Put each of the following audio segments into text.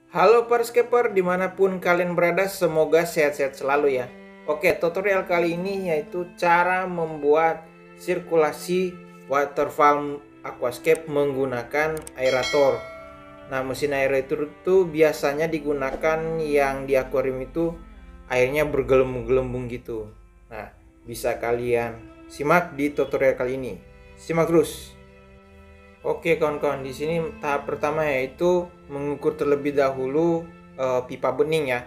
Halo Perscaper, dimanapun kalian berada, semoga sehat-sehat selalu ya. Oke, tutorial kali ini yaitu cara membuat sirkulasi waterfall aquascape menggunakan aerator. Nah, mesin aerator itu biasanya digunakan yang di akuarium itu airnya bergelembung-gelembung gitu. Nah, bisa kalian simak di tutorial kali ini. Simak terus. Oke kawan-kawan, di sini tahap pertama yaitu mengukur terlebih dahulu pipa bening ya.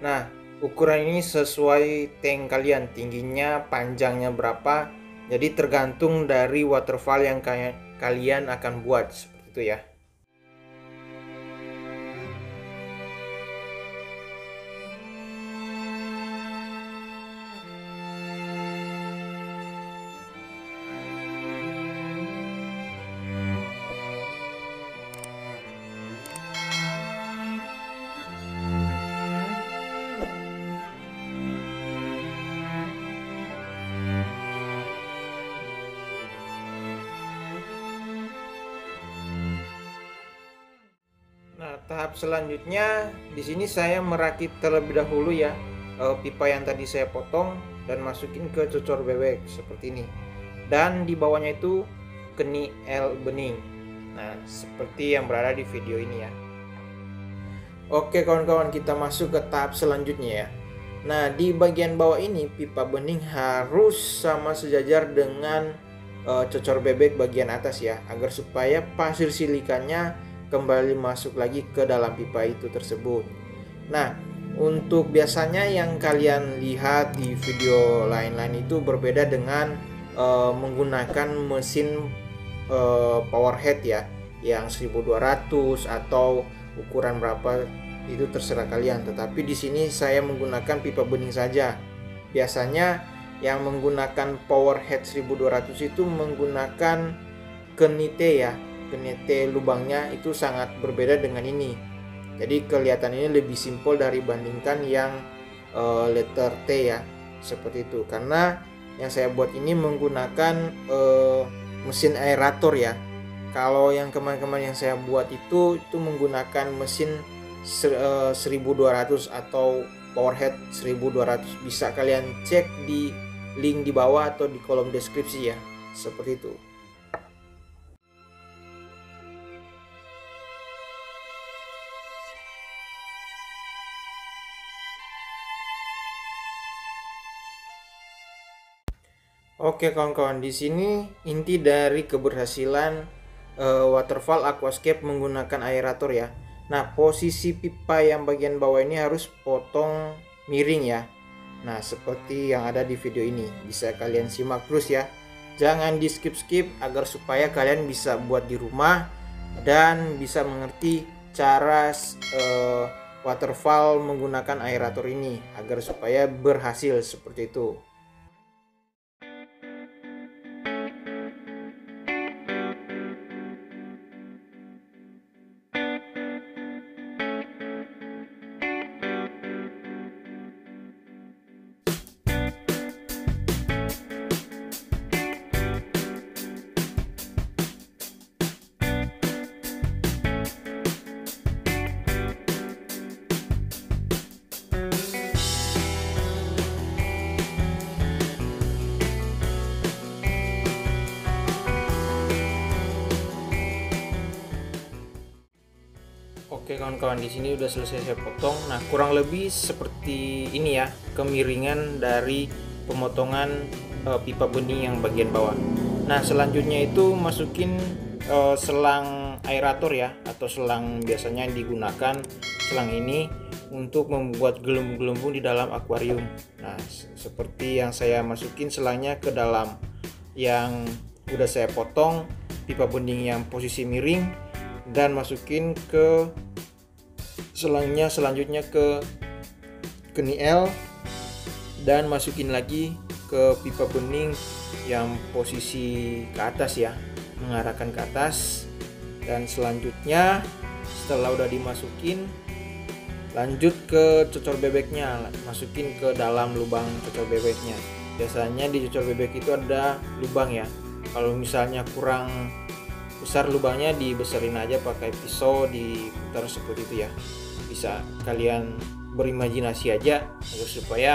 Nah, ukuran ini sesuai tank kalian, tingginya, panjangnya berapa. Jadi tergantung dari waterfall yang kalian akan buat seperti itu ya. Nah, tahap selanjutnya di sini saya merakit terlebih dahulu ya pipa yang tadi saya potong dan masukin ke cucur bebek seperti ini. Dan di bawahnya itu keni L bening. Nah, seperti yang berada di video ini ya. Oke kawan-kawan, kita masuk ke tahap selanjutnya ya. Nah, di bagian bawah ini pipa bening harus sama sejajar dengan cocor bebek bagian atas ya, agar supaya pasir silikanya kembali masuk lagi ke dalam pipa itu tersebut. Nah, untuk biasanya yang kalian lihat di video lain-lain itu berbeda dengan menggunakan mesin power head ya, yang 1200 atau ukuran berapa itu terserah kalian. Tetapi di sini saya menggunakan pipa bening saja. Biasanya yang menggunakan power head 1200 itu menggunakan kenite ya. Kenite lubangnya itu sangat berbeda dengan ini. Jadi kelihatan ini lebih simpel dibandingkan yang letter T ya. Seperti itu. Karena yang saya buat ini menggunakan mesin aerator ya. Kalau yang kemarin-kemarin yang saya buat itu menggunakan mesin 1200 atau powerhead 1200. Bisa kalian cek di link di bawah atau di kolom deskripsi ya, seperti itu. Oke kawan-kawan, di sini inti dari keberhasilan waterfall aquascape menggunakan aerator ya. Nah, posisi pipa yang bagian bawah ini harus potong miring ya. Nah, seperti yang ada di video ini. Bisa kalian simak terus ya. Jangan di skip-skip agar supaya kalian bisa buat di rumah dan bisa mengerti cara waterfall menggunakan aerator ini agar supaya berhasil seperti itu. Oke kawan-kawan, di sini udah selesai saya potong. Nah, kurang lebih seperti ini ya kemiringan dari pemotongan pipa bening yang bagian bawah. Nah, selanjutnya itu masukin selang aerator ya, atau selang biasanya yang digunakan selang ini untuk membuat gelembung-gelembung di dalam akuarium. Nah, seperti yang saya masukin selangnya ke dalam yang udah saya potong pipa bening yang posisi miring, dan masukin ke selangnya selanjutnya ke keni L, dan masukin lagi ke pipa bening yang posisi ke atas ya, mengarahkan ke atas. Dan selanjutnya setelah udah dimasukin, lanjut ke cocor bebeknya, masukin ke dalam lubang cocor bebeknya. Biasanya di cocor bebek itu ada lubang ya. Kalau misalnya kurang besar lubangnya dibesarin aja pakai pisau, diputar seperti itu ya. Bisa kalian berimajinasi aja agar supaya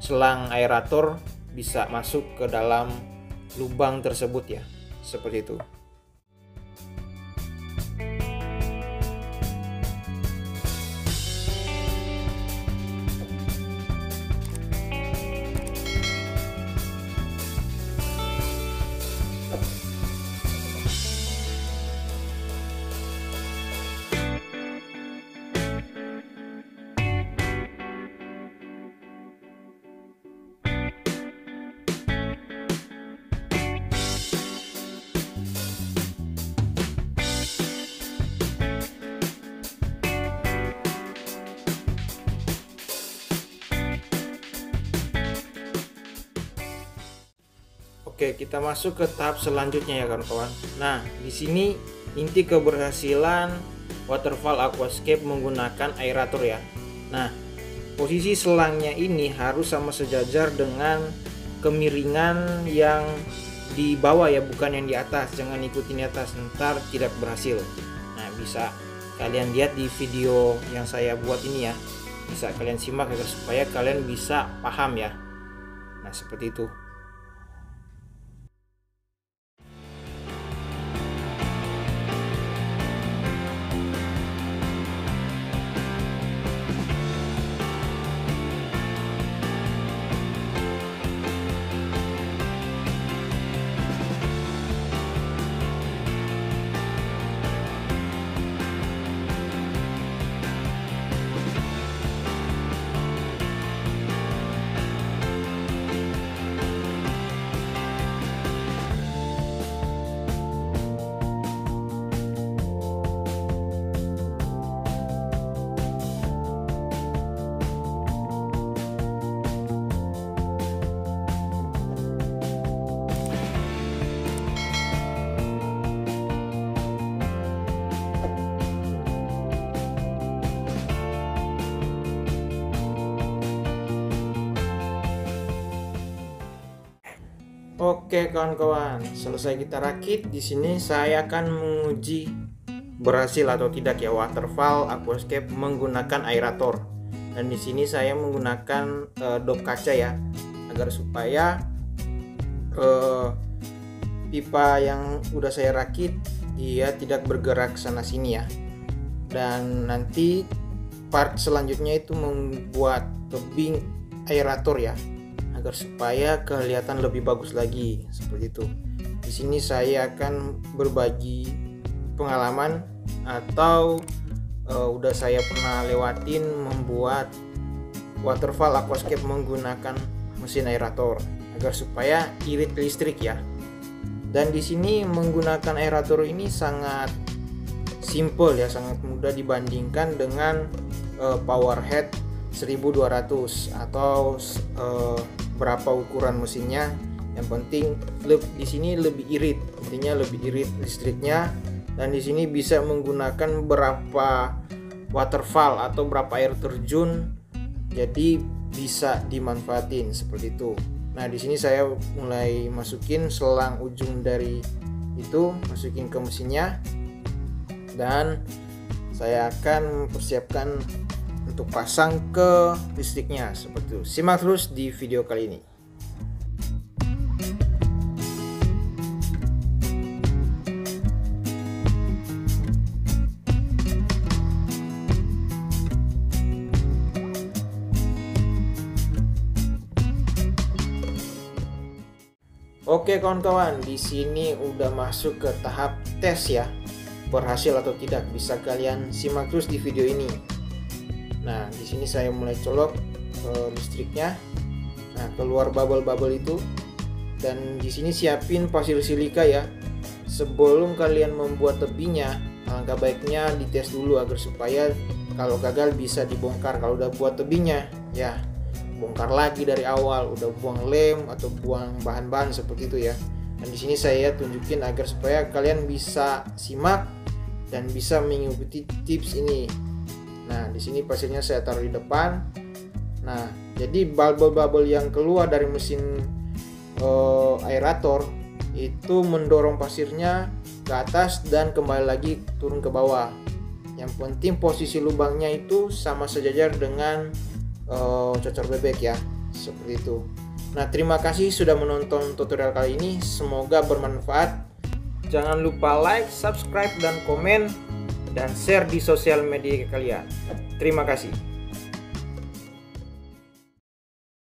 selang aerator bisa masuk ke dalam lubang tersebut ya, seperti itu. Oke, kita masuk ke tahap selanjutnya ya kawan-kawan. Nah, di sini inti keberhasilan waterfall aquascape menggunakan aerator ya. Nah, posisi selangnya ini harus sama sejajar dengan kemiringan yang di bawah ya, bukan yang di atas. Jangan ikutin di atas, ntar tidak berhasil. Nah, bisa kalian lihat di video yang saya buat ini ya. Bisa kalian simak agar supaya kalian bisa paham ya. Nah, seperti itu. Oke kawan-kawan, selesai kita rakit. Di sini saya akan menguji berhasil atau tidak ya waterfall aquascape menggunakan aerator. Dan di sini saya menggunakan dop kaca ya, agar supaya pipa yang udah saya rakit dia tidak bergerak sana sini ya. Dan nanti part selanjutnya itu membuat tebing aerator ya, agar supaya kelihatan lebih bagus lagi seperti itu. Di sini saya akan berbagi pengalaman atau udah saya pernah lewatin membuat waterfall aquascape menggunakan mesin aerator agar supaya irit listrik ya. Dan di sini menggunakan aerator ini sangat simple ya, sangat mudah dibandingkan dengan power head 1200 atau berapa ukuran mesinnya. Yang penting di sini lebih irit, intinya lebih irit listriknya. Dan di sini bisa menggunakan berapa waterfall atau berapa air terjun, jadi bisa dimanfaatin seperti itu. Nah, di sini saya mulai masukin selang ujung dari itu, masukin ke mesinnya, dan saya akan persiapkan untuk pasang ke listriknya seperti itu. Simak terus di video kali ini. Oke kawan-kawan, di sini udah masuk ke tahap tes ya, berhasil atau tidak. Bisa kalian simak terus di video ini. Nah, di sini saya mulai colok listriknya. Nah, keluar bubble-bubble itu. Dan di sini siapin pasir silika ya. Sebelum kalian membuat tebingnya, alangkah baiknya dites dulu agar supaya kalau gagal bisa dibongkar. Kalau udah buat tebingnya, ya bongkar lagi dari awal, udah buang lem atau buang bahan-bahan seperti itu ya. Dan di sini saya tunjukin agar supaya kalian bisa simak dan bisa mengikuti tips ini. Nah, di sini pasirnya saya taruh di depan. Nah, jadi bubble-bubble yang keluar dari mesin aerator itu mendorong pasirnya ke atas dan kembali lagi turun ke bawah. Yang penting posisi lubangnya itu sama sejajar dengan cocor bebek ya, seperti itu. Nah, terima kasih sudah menonton tutorial kali ini, semoga bermanfaat. Jangan lupa like, subscribe, dan komen, dan share di sosial media kalian. Terima kasih.